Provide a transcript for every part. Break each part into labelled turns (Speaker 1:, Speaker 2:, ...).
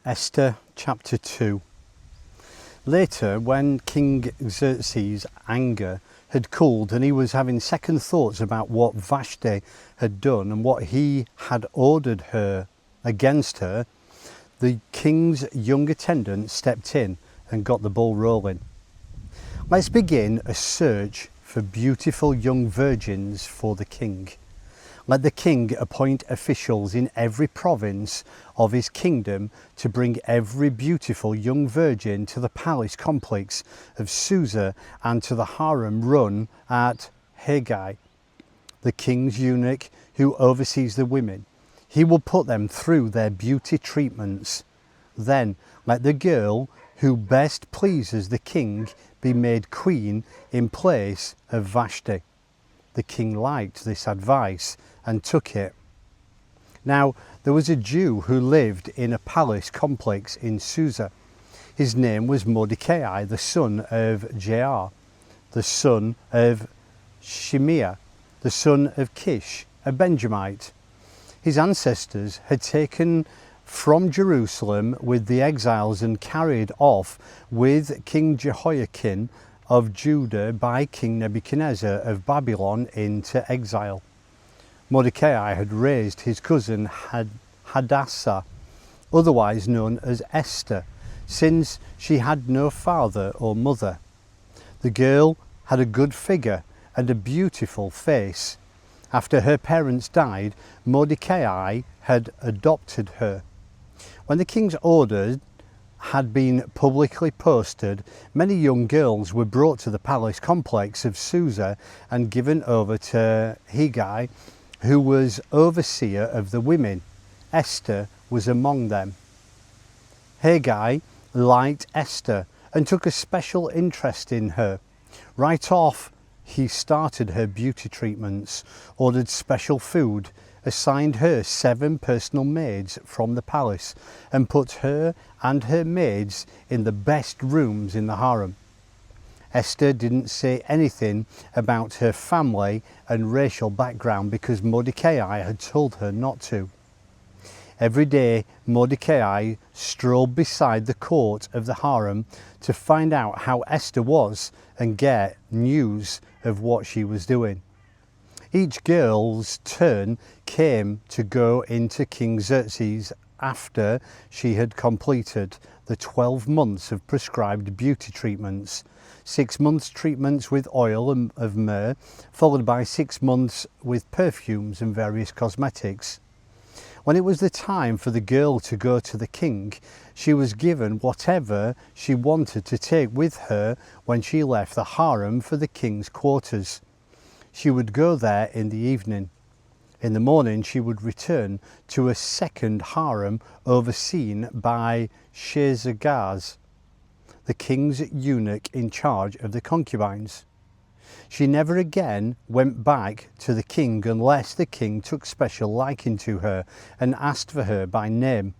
Speaker 1: Esther chapter 2. Later, when King Xerxes' anger had cooled and he was having second thoughts about what Vashti had done and what he had ordered her against her, the king's young attendant stepped in and got the ball rolling. Let's begin a search for beautiful young virgins for the king. Let the king appoint officials in every province of his kingdom to bring every beautiful young virgin to the palace complex of Susa and to the harem run at Hegai, the king's eunuch who oversees the women. He will put them through their beauty treatments. Then let the girl who best pleases the king be made queen in place of Vashti. The king liked this advice and took it. Now there was a Jew who lived in a palace complex in Susa. His name was Mordecai, the son of Jair, the son of Shimei, the son of Kish, a Benjaminite. His ancestors had taken from Jerusalem with the exiles and carried off with King Jehoiachin of Judah by King Nebuchadnezzar of Babylon into exile. Mordecai had raised his cousin Hadassah, otherwise known as Esther, since she had no father or mother. The girl had a good figure and a beautiful face. After her parents died, Mordecai had adopted her. When the king's orders had been publicly posted, many young girls were brought to the palace complex of Susa and given over to Hegai, who was overseer of the women. Esther was among them. Hegai liked Esther and took a special interest in her. Right off, he started her beauty treatments, ordered special food, assigned her 7 personal maids from the palace, and put her and her maids in the best rooms in the harem. Esther didn't say anything about her family and racial background because Mordecai had told her not to. Every day, Mordecai strolled beside the court of the harem to find out how Esther was and get news of what she was doing. Each girl's turn came to go into King Xerxes after she had completed the 12 months of prescribed beauty treatments, 6 months treatments with oil of myrrh, followed by 6 months with perfumes and various cosmetics. When it was the time for the girl to go to the king, she was given whatever she wanted to take with her when she left the harem for the king's quarters. She would go there in the evening. In the morning she would return to a second harem overseen by Shaashgaz, the king's eunuch in charge of the concubines. She never again went back to the king unless the king took special liking to her and asked for her by name.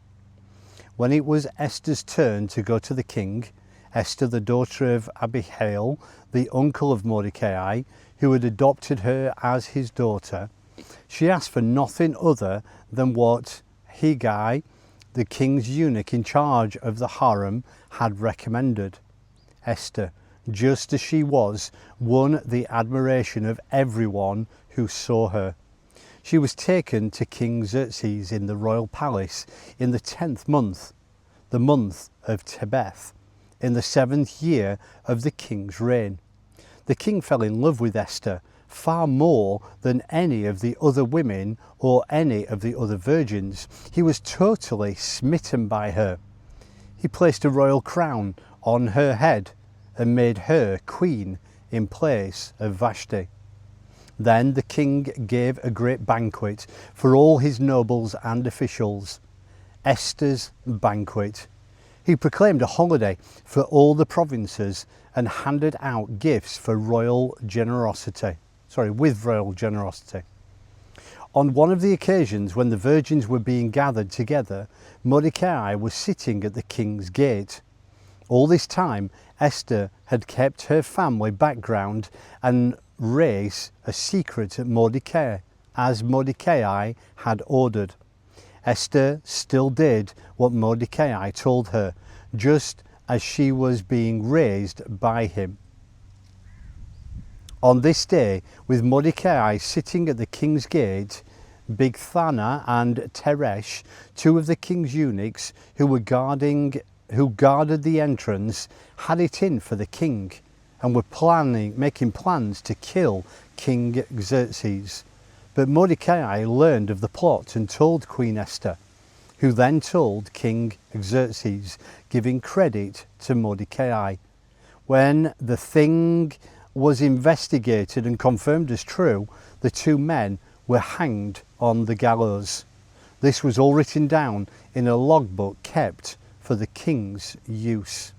Speaker 1: When it was Esther's turn to go to the king, Esther, the daughter of Abihail, the uncle of Mordecai, who had adopted her as his daughter, she asked for nothing other than what Hegai, the king's eunuch in charge of the harem, had recommended. Esther, just as she was, won the admiration of everyone who saw her. She was taken to King Xerxes in the royal palace in the 10th month, the month of Tebeth, in the 7th year of the king's reign. The king fell in love with Esther far more than any of the other women or any of the other virgins. He was totally smitten by her. He placed a royal crown on her head and made her queen in place of Vashti. Then the king gave a great banquet for all his nobles and officials, Esther's banquet. He proclaimed a holiday for all the provinces and handed out gifts for with royal generosity. On one of the occasions when the virgins were being gathered together, Mordecai was sitting at the king's gate. All this time, Esther had kept her family background and race a secret at Mordecai, as Mordecai had ordered. Esther still did what Mordecai told her, just as she was being raised by him. On this day, with Mordecai sitting at the king's gate, Bigthana and Teresh, two of the king's eunuchs who guarded the entrance, had it in for the king and were making plans to kill King Xerxes. But Mordecai learned of the plot and told Queen Esther, who then told King Xerxes, giving credit to Mordecai. When the thing was investigated and confirmed as true, the two men were hanged on the gallows. This was all written down in a logbook kept for the king's use.